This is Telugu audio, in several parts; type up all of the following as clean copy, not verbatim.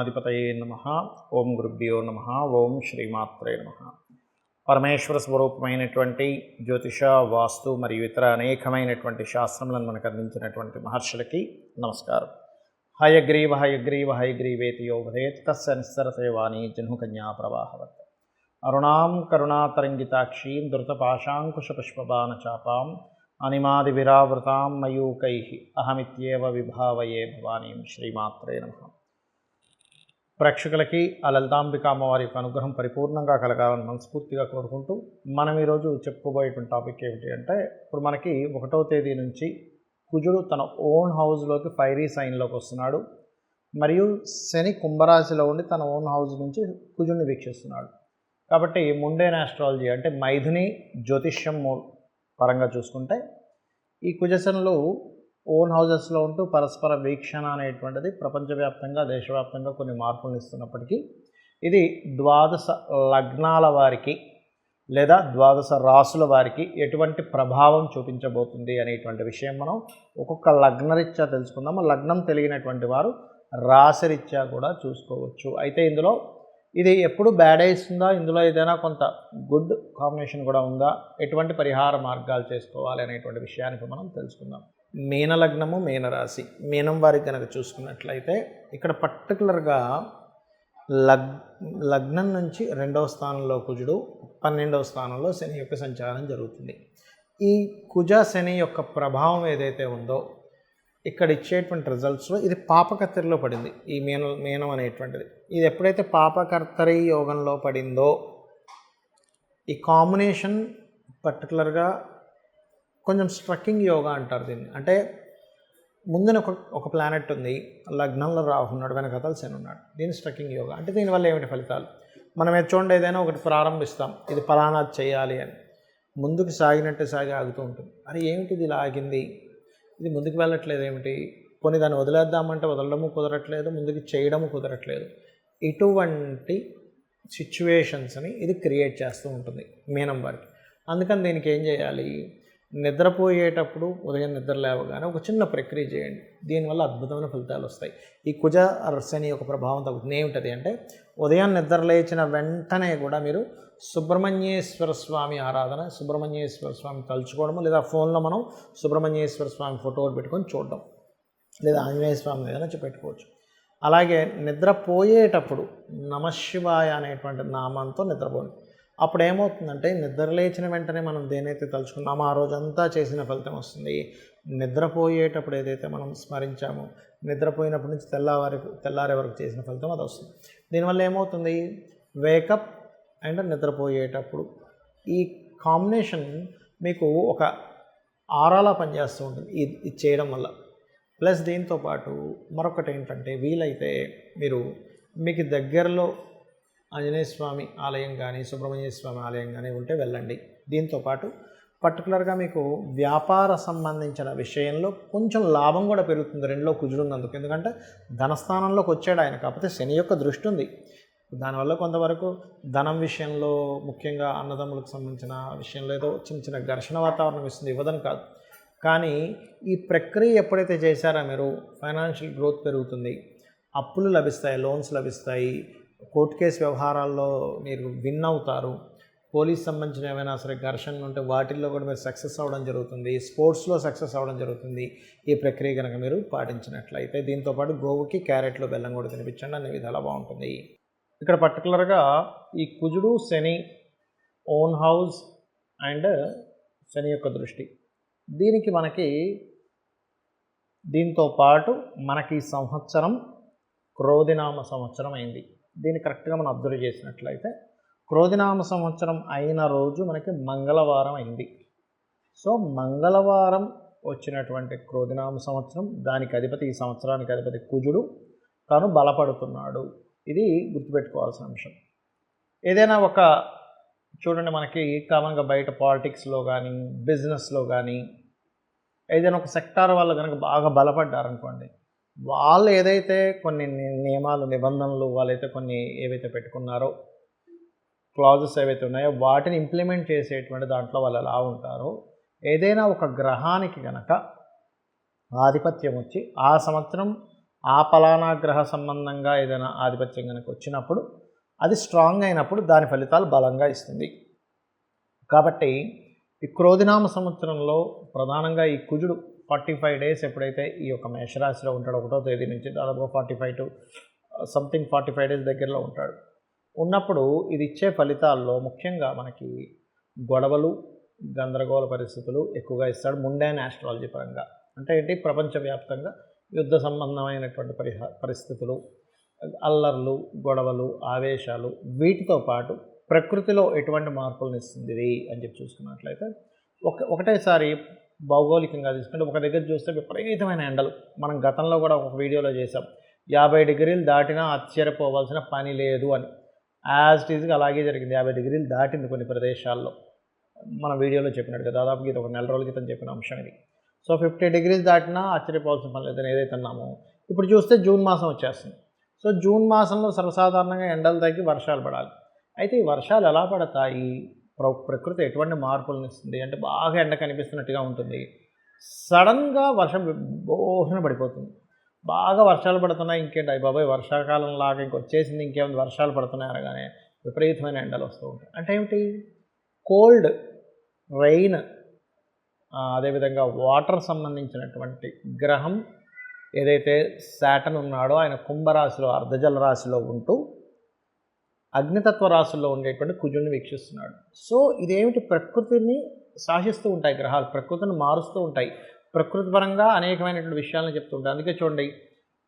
గణాధిపతయే నమః. ఓం గురుభ్యో నమః. ఓం శ్రీమాత్రే నమః. పరమేశ్వర స్వరూపమైనటువంటి జ్యోతిష, వాస్తు మరియు ఇతర అనేకమైనటువంటి శాస్త్రములను మనకు అందించినటువంటి మహర్షులకి నమస్కారం. హయగ్రీవ హయగ్రీవ హయగ్రీవేతి యో వదేత్ తస్య నిస్సరతే వాణి జహ్నుకన్యా ప్రవాహవత్. అరుణాం కరుణాతరంగితాక్షీం ధృతపాశాంకుశపుష్పబాణచాపాం అనిమాదివిరావృతాం మయూకైః అహమిత్యేవ విభావయే భవానీం. శ్రీమాత్రే నమః. ప్రేక్షకులకి ఆ లలితాంబిక అమ్మవారి యొక్క అనుగ్రహం పరిపూర్ణంగా కలగాలని మనస్ఫూర్తిగా కోరుకుంటూ మనం ఈరోజు చెప్పుకోబోయేటువంటి టాపిక్ ఏమిటి అంటే, ఇప్పుడు మనకి 1వ తేదీ నుంచి కుజుడు తన ఓన్ హౌస్లోకి ఫైరీ సైన్లోకి వస్తున్నాడు. మరియు శని కుంభరాశిలో ఉండి తన ఓన్ హౌస్ నుంచి కుజుడిని వీక్షిస్తున్నాడు. కాబట్టి ముండేన్ ఆస్ట్రాలజీ అంటే మైథుని జ్యోతిష్యం పరంగా చూసుకుంటే ఈ కుజశనులు ఓన్ హౌజెస్లో ఉంటూ పరస్పర వీక్షణ అనేటువంటిది ప్రపంచవ్యాప్తంగా దేశవ్యాప్తంగా కొన్ని మార్పులను ఇస్తున్నప్పటికీ ఇది 12 లగ్నాల వారికి లేదా 12 రాసుల వారికి ఎటువంటి ప్రభావం చూపించబోతుంది అనేటువంటి విషయం మనం ఒక్కొక్క లగ్నరీత్యా తెలుసుకుందాము. లగ్నం తెలియనటువంటి వారు రాశిరీత్యా కూడా చూసుకోవచ్చు. అయితే ఇందులో ఇది ఎప్పుడు బ్యాడ్ ఇస్తుందా, ఇందులో ఏదైనా కొంత గుడ్ కాంబినేషన్ కూడా ఉందా, ఎటువంటి పరిహార మార్గాలు చేసుకోవాలి అనేటువంటి విషయానికి మనం తెలుసుకుందాం. మీనలగ్నము మీనరాశి, మీనం వారికి కనుక చూసుకున్నట్లయితే ఇక్కడ పర్టికులర్గా లగ్నం నుంచి 2వ స్థానంలో కుజుడు, 12వ స్థానంలో శని యొక్క సంచారం జరుగుతుంది. ఈ కుజ శని యొక్క ప్రభావం ఏదైతే ఉందో ఇక్కడ ఇచ్చేటువంటి రిజల్ట్స్లో ఇది పాపకర్తరిలో పడింది. ఈ మీనం అనేటువంటిది ఇది ఎప్పుడైతే పాపకర్తరి యోగంలో పడిందో ఈ కాంబినేషన్ పర్టికులర్గా కొంచెం స్ట్రక్కింగ్ యోగా అంటారు దీన్ని. అంటే ముందున ఒక ప్లానెట్ ఉంది, లగ్నంలో రాహు ఉన్నాడు, వెనకతలు శని ఉన్నాడు. దీని స్ట్రక్కింగ్ యోగా అంటే దీనివల్ల ఏమిటి ఫలితాలు? మనం చూడండి, ఏదైనా ఒకటి ప్రారంభిస్తాం, ఇది ఫలానాది చేయాలి అని, ముందుకు సాగినట్టు సాగి ఆగుతూ ఉంటుంది. అరే ఏమిటి ఇది ఇలా ఆగింది, ఇది ముందుకు వెళ్ళట్లేదు ఏమిటి, కొన్ని దాన్ని వదిలేద్దామంటే వదలడము కుదరట్లేదు, ముందుకు చేయడము కుదరట్లేదు. ఇటువంటి సిచ్యువేషన్స్ని ఇది క్రియేట్ చేస్తూ ఉంటుంది మీనం వారికి. అందుకని దీనికి ఏం చేయాలి, నిద్రపోయేటప్పుడు ఉదయం నిద్ర లేవగానే ఒక చిన్న ప్రక్రియ చేయండి. దీనివల్ల అద్భుతమైన ఫలితాలు వస్తాయి. ఈ కుజ శని యొక్క ప్రభావం తగ్గుతుంది. ఏమిటది అంటే, ఉదయం నిద్ర లేచిన వెంటనే కూడా మీరు సుబ్రహ్మణ్యేశ్వర స్వామి ఆరాధన, సుబ్రహ్మణ్యేశ్వర స్వామి తలుచుకోవడము, లేదా ఫోన్లో మనం సుబ్రహ్మణ్యేశ్వర స్వామి ఫోటో పెట్టుకొని చూడడం, లేదా ఆంజనేయ స్వామి ఏదైనా పెట్టుకోవచ్చు. అలాగే నిద్రపోయేటప్పుడు నమశివాయ అనేటువంటి నామంతో నిద్రపోండి. అప్పుడు ఏమవుతుందంటే, నిద్ర లేచిన వెంటనే మనం దేనైతే తలుచుకున్నామో ఆ రోజంతా చేసిన ఫలితం వస్తుంది. నిద్రపోయేటప్పుడు ఏదైతే మనం స్మరించామో నిద్రపోయినప్పటి నుంచి తెల్లారే వరకు చేసిన ఫలితం అది వస్తుంది. దీనివల్ల ఏమవుతుంది, వేకప్ అండ్ నిద్రపోయేటప్పుడు ఈ కాంబినేషన్ మీకు ఒక ఆరాలా పనిచేస్తూ ఉంటుంది ఇది చేయడం వల్ల. ప్లస్ దీంతోపాటు మరొకటి ఏంటంటే, వీలైతే మీరు మీకు దగ్గరలో ఆంజనేయ స్వామి ఆలయం కానీ సుబ్రహ్మణ్య స్వామి ఆలయం కానీ ఉంటే వెళ్ళండి. దీంతోపాటు పర్టికులర్గా మీకు వ్యాపార సంబంధించిన విషయంలో కొంచెం లాభం కూడా పెరుగుతుంది 2లో కుజుడు ఉన్నందుకు. ఎందుకంటే ధనస్థానంలోకి వచ్చాడు ఆయన, కాకపోతే శని యొక్క దృష్టి ఉంది. దానివల్ల కొంతవరకు ధనం విషయంలో, ముఖ్యంగా అన్నదమ్ములకు సంబంధించిన విషయంలో ఏదో చిన్న ఘర్షణ వాతావరణం ఇస్తుంది, ఇవ్వదని కాదు. కానీ ఈ ప్రక్రియ ఎప్పుడైతే చేశారో మీరు ఫైనాన్షియల్ గ్రోత్ పెరుగుతుంది, అప్పులు లభిస్తాయి, లోన్స్ లభిస్తాయి, కోర్టు కేసు వ్యవహారాల్లో మీరు విన్ అవుతారు, పోలీస్ సంబంధించిన ఏమైనా సరే ఘర్షణలు ఉంటే వాటిల్లో కూడా మీరు సక్సెస్ అవ్వడం జరుగుతుంది, స్పోర్ట్స్లో సక్సెస్ అవ్వడం జరుగుతుంది ఈ ప్రక్రియ కనుక మీరు పాటించినట్లయితే. దీంతోపాటు గోవుకి క్యారెట్లో బెల్లం కూడా తినిపించండి, అన్ని విధాలా బాగుంటుంది. ఇక్కడ పర్టికులర్గా ఈ కుజుడు శని ఓన్ హౌస్ అండ్ శని యొక్క దృష్టి, దీనికి దీంతో పాటు మనకి ఈ సంవత్సరం క్రోధినామ సంవత్సరం అయింది. దీన్ని కరెక్ట్గా మనం అబ్జర్వ్ చేసినట్లయితే క్రోధినామ సంవత్సరం అయిన రోజు మనకి మంగళవారం అయింది. సో మంగళవారం వచ్చినటువంటి క్రోధినామ సంవత్సరం, దానికి అధిపతి, ఈ సంవత్సరానికి అధిపతి కుజుడు, తాను బలపడుతున్నాడు. ఇది గుర్తుపెట్టుకోవాల్సిన అంశం. ఏదైనా ఒక చూడండి, మనకి కామన్గా బయట పాలిటిక్స్లో కానీ బిజినెస్లో కానీ ఏదైనా ఒక సెక్టార్ వాళ్ళు కనుక బాగా బలపడ్డారనుకోండి, వాళ్ళు ఏదైతే కొన్ని నియమాలు నిబంధనలు వాళ్ళైతే కొన్ని ఏవైతే పెట్టుకున్నారో క్లాజెస్ ఏవైతే ఉన్నాయో వాటిని ఇంప్లిమెంట్ చేసేటువంటి దాంట్లో వాళ్ళు ఎలా ఉంటారో, ఏదైనా ఒక గ్రహానికి కనుక ఆధిపత్యం వచ్చి ఆ సంవత్సరం ఆ పలానా గ్రహ సంబంధంగా ఏదైనా ఆధిపత్యం కనుక వచ్చినప్పుడు అది స్ట్రాంగ్ అయినప్పుడు దాని ఫలితాలు బలంగా ఇస్తుంది. కాబట్టి ఈ క్రోధినామ సంవత్సరంలో ప్రధానంగా ఈ కుజుడు 45 డేస్ ఎప్పుడైతే ఈ యొక్క మేషరాశిలో ఉంటాడో 1వ తేదీ నుంచి దాదాపు 45 టు సంథింగ్ 45 డేస్ దగ్గరలో ఉంటాడు. ఉన్నప్పుడు ఇది ఇచ్చే ఫలితాల్లో ముఖ్యంగా మనకి గొడవలు, గందరగోళ పరిస్థితులు ఎక్కువగా ఇస్తాడు ముండైన ఆస్ట్రాలజీ పరంగా. అంటే ఏంటి, ప్రపంచవ్యాప్తంగా యుద్ధ సంబంధమైనటువంటి పరిస్థితులు, అల్లర్లు, గొడవలు, ఆవేశాలు, వీటితో పాటు ప్రకృతిలో ఎటువంటి మార్పులను ఇస్తుంది ఇది అని చెప్పి చూసుకున్నట్లయితే ఒకటేసారి భౌగోళికంగా తీసుకుంటే ఒక దగ్గర చూస్తే విపరీతమైన ఎండలు. మనం గతంలో కూడా ఒక వీడియోలో చేసాం, 50 డిగ్రీలు దాటినా ఆశ్చర్యపోవాల్సిన పని లేదు అని. యాజ్ ఇట్ ఈజ్గా అలాగే జరిగింది. 50 డిగ్రీలు దాటింది కొన్ని ప్రదేశాల్లో. మన వీడియోలో చెప్పినట్టుగా దాదాపుగా ఇది ఒక నెల రోజుల క్రితం చెప్పిన అంశం ఇది. సో 50 డిగ్రీస్ దాటినా ఆశ్చర్యపోవాల్సిన పని లేదని ఏదైతే అన్నామో, ఇప్పుడు చూస్తే జూన్ మాసం వచ్చేస్తుంది. సో జూన్ మాసంలో సర్వసాధారణంగా ఎండలు తగ్గి వర్షాలు పడాలి. అయితే ఈ వర్షాలు ఎలా పడతాయి, ప్రకృతి ఎటువంటి మార్పులను ఇస్తుంది అంటే బాగా ఎండ కనిపిస్తున్నట్టుగా ఉంటుంది, సడన్గా వర్షం బోహన పడిపోతుంది. బాగా వర్షాలు పడుతున్నాయి, ఇంకేంటి అయ్యి బాబాయ్ వర్షాకాలం లాగా ఇంకొచ్చేసింది, ఇంకేమైనా వర్షాలు పడుతున్నాయి అనగానే విపరీతమైన ఎండలు వస్తూ ఉంటాయి. అంటే ఏమిటి, కోల్డ్, రెయిన్, అదేవిధంగా వాటర్ సంబంధించినటువంటి గ్రహం ఏదైతే శాటర్న్ ఉన్నాడో ఆయన కుంభరాశిలో అర్ధజల రాశిలో ఉంటూ అగ్నితత్వ రాశుల్లో ఉండేటువంటి కుజుడిని వీక్షిస్తున్నాడు. సో ఇదేమిటి, ప్రకృతిని శాసిస్తూ ఉంటాయి గ్రహాలు, ప్రకృతిని మారుస్తూ ఉంటాయి, ప్రకృతి పరంగా అనేకమైనటువంటి విషయాలను చెప్తూ ఉంటాయి. అందుకే చూడండి,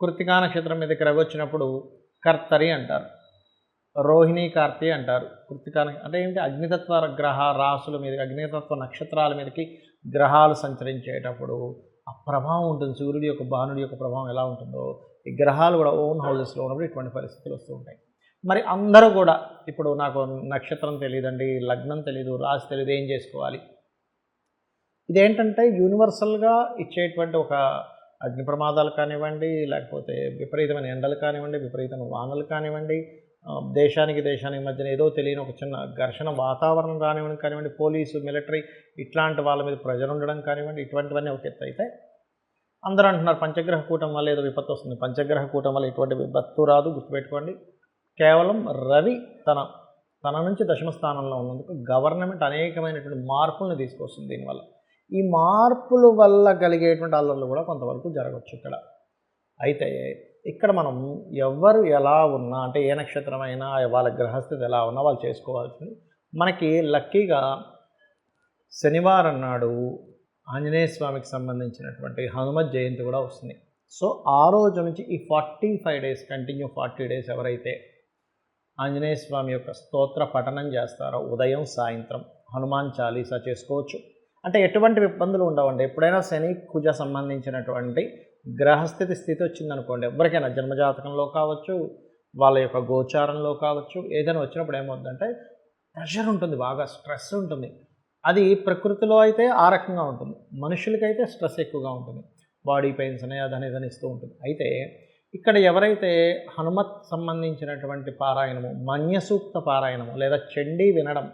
కృత్తికా నక్షత్రం మీదకి రవి వచ్చినప్పుడు కర్తరి అంటారు, రోహిణి కార్తీ అంటారు. కృత్తికా అంటే ఏంటి, అగ్నితత్వ గ్రహ రాశుల మీదకి, అగ్నితత్వ నక్షత్రాల మీదకి గ్రహాలు సంచరించేటప్పుడు ఆ ప్రభావం ఉంటుంది. సూర్యుడి యొక్క, భానుడి యొక్క ప్రభావం ఎలా ఉంటుందో ఈ గ్రహాలు కూడా ఓన్ హౌజెస్లో ఉన్నప్పుడు ఇటువంటి పరిస్థితులు వస్తూ ఉంటాయి. మరి అందరూ కూడా ఇప్పుడు నాకు నక్షత్రం తెలియదండి, లగ్నం తెలియదు, రాశి తెలియదు, ఏం చేసుకోవాలి? ఇదేంటంటే యూనివర్సల్గా ఇచ్చేటువంటి ఒక అగ్ని ప్రమాదాలు కానివ్వండి, లేకపోతే విపరీతమైన ఎండలు కానివ్వండి, విపరీతమైన వానలు కానివ్వండి, దేశానికి మధ్యన ఏదో తెలియని ఒక చిన్న ఘర్షణ వాతావరణం కానివ్వండి, పోలీసు, మిలిటరీ ఇట్లాంటి వాళ్ళ మీద ప్రెజర్ ఉండడం కానివ్వండి, ఇటువంటివన్నీ ఒక ఎత్తు అయితే అందరూ అంటున్నారు పంచగ్రహ కూటం వల్ల ఏదో విపత్తు వస్తుంది. పంచగ్రహ కూటం వల్ల ఎటువంటి విపత్తు రాదు, గుర్తుపెట్టుకోండి. కేవలం రవి తన నుంచి దశమ స్థానంలో ఉన్నందుకు గవర్నమెంట్ అనేకమైనటువంటి మార్పులను తీసుకొస్తుంది. దీనివల్ల ఈ మార్పుల వల్ల కలిగేటువంటి అల్లర్లు కూడా కొంతవరకు జరగవచ్చు ఇక్కడ. అయితే ఇక్కడ మనం ఎవరు ఎలా ఉన్నా, అంటే ఏ నక్షత్రమైనా వాళ్ళ గ్రహస్థితి ఎలా ఉన్నా వాళ్ళు చేసుకోవాల్సింది. మనకి లక్కీగా శనివారం నాడు ఆంజనేయ స్వామికి సంబంధించినటువంటి హనుమత్ జయంతి కూడా వస్తుంది. సో ఆ రోజు నుంచి ఈ 45 డేస్ కంటిన్యూ 40 డేస్ ఎవరైతే ఆంజనేయ స్వామి యొక్క స్తోత్ర పఠనం చేస్తారో ఉదయం సాయంత్రం హనుమాన్ చాలీసా చేసుకోవచ్చు. అంటే ఎటువంటి ఇబ్బందులు ఉండవండి. ఎప్పుడైనా శని కుజ సంబంధించినటువంటి గ్రహస్థితి వచ్చిందనుకోండి, ఎవరికైనా జన్మజాతకంలో కావచ్చు, వాళ్ళ యొక్క గోచారంలో కావచ్చు, ఏదైనా వచ్చినప్పుడు ఏమవుతుందంటే ప్రెషర్ ఉంటుంది, బాగా స్ట్రెస్ ఉంటుంది. అది ప్రకృతిలో అయితే ఆ రకంగా ఉంటుంది, మనుషులకైతే స్ట్రెస్ ఎక్కువగా ఉంటుంది, బాడీ పెయిన్స్ అనే అదని ఇదని ఇస్తూ ఉంటుంది. అయితే ఇక్కడ ఎవరైతే హనుమత్ సంబంధించినటువంటి పారాయణము, మన్యసూక్త పారాయణము లేదా చండీ వినడం,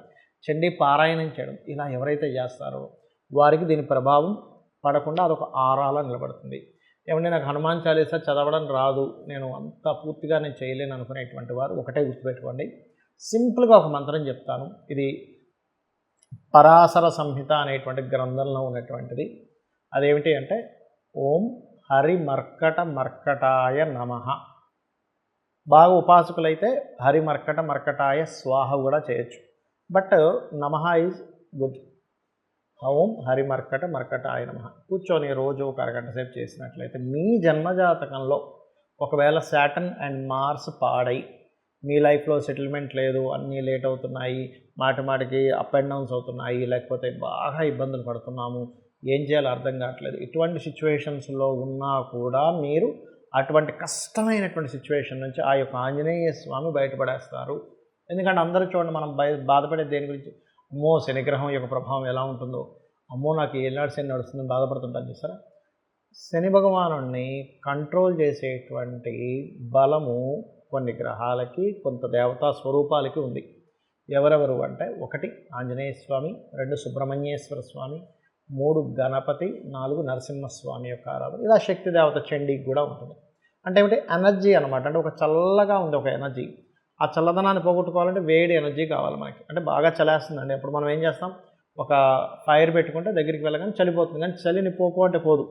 చండీ పారాయణం చేయడం ఇలా ఎవరైతే చేస్తారో వారికి దీని ప్రభావం పడకుండా అదొక ఆరాలా నిలబడుతుంది. ఏమంటే నాకు హనుమాన్ చాలీసా చదవడం రాదు, నేను అంత పూర్తిగా నేను చేయలేను అనుకునేటువంటి వారు ఒకటే గుర్తుపెట్టుకోండి, సింపుల్గా ఒక మంత్రం చెప్తాను. ఇది పరాశర సంహిత అనేటువంటి గ్రంథంలో ఉన్నటువంటిది. అదేమిటి అంటే ఓం హరి మర్కటాయ నమః. బాగా ఉపాసకులైతే హరి మర్కటాయ స్వాహ కూడా చేయొచ్చు, బట్ నమః ఈజ్ గుడ్. ఓం హరి మర్కటాయ నమః కూర్చొని రోజు ఒక అరగంట సేపు చేసినట్లయితే మీ జన్మజాతకంలో ఒకవేళ శాటర్న్ అండ్ మార్స్ పాడై మీ లైఫ్లో సెటిల్మెంట్ లేదు, అన్నీ లేట్ అవుతున్నాయి, మాటికి అప్ అండ్ డౌన్స్ అవుతున్నాయి, లేకపోతే బాగా ఇబ్బందులు పడుతున్నాము, ఏం చేయాలో అర్థం కావట్లేదు, ఇటువంటి సిచ్యువేషన్స్లో ఉన్నా కూడా మీరు అటువంటి కష్టమైనటువంటి సిచ్యువేషన్ నుంచి ఆ యొక్క ఆంజనేయ స్వామి బయటపడేస్తారు. ఎందుకంటే అందరూ చూడండి, మనం బాధపడే దేని గురించి, అమ్మో శనిగ్రహం యొక్క ప్రభావం ఎలా ఉంటుందో, అమ్మో నాకు ఏనాడు శని నడుస్తుందని బాధపడుతుంటాను చూసారా. శని భగవానుడిని కంట్రోల్ చేసేటువంటి బలము కొన్ని గ్రహాలకి, కొంత దేవతా స్వరూపాలకి ఉంది. ఎవరెవరు అంటే 1 ఆంజనేయ స్వామి, 2 సుబ్రహ్మణ్యేశ్వర స్వామి, 3 గణపతి, 4 నరసింహస్వామి యొక్క ఆరాధన. ఇలా శక్తి దేవత చండీకి కూడా ఉంటుంది. అంటే ఏమిటి ఎనర్జీ అనమాట. అంటే ఒక చల్లగా ఉంది ఒక ఎనర్జీ. ఆ చల్లదనాన్ని పోగొట్టుకోవాలంటే వేడి ఎనర్జీ కావాలి మనకి. అంటే బాగా చలేస్తుందండి. అప్పుడు మనం ఏం చేస్తాం, ఒక ఫైర్ పెట్టుకుంటే దగ్గరికి వెళ్ళగానే చలిపోతుంది. కానీ చలిని పోకు అంటే పోదు.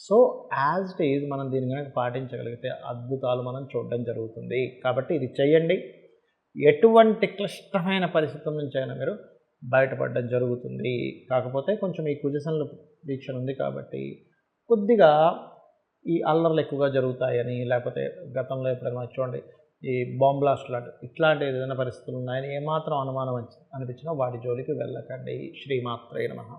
సో యాజ్ ఇట్ ఈజ్ మనం దీన్ని కనుక పాటించగలిగితే అద్భుతాలు మనం చూడడం జరుగుతుంది. కాబట్టి ఇది చెయ్యండి. ఎటువంటి క్లిష్టమైన పరిస్థితుల నుంచైనా మీరు బయటపడడం జరుగుతుంది. కాకపోతే కొంచెం ఈ కుజశనుల వీక్షణ ఉంది కాబట్టి కొద్దిగా ఈ అల్లర్లు ఎక్కువగా జరుగుతాయని, లేకపోతే గతంలో ఎప్పుడైనా చూడండి ఈ బాంబ్ బ్లాస్ట్ లాంటి ఇట్లాంటి ఏదైనా పరిస్థితులు ఉన్నాయని ఏమాత్రం అనుమానం అనిపించినా వాటి జోలికి వెళ్ళకండి. శ్రీమాత్రే నమః.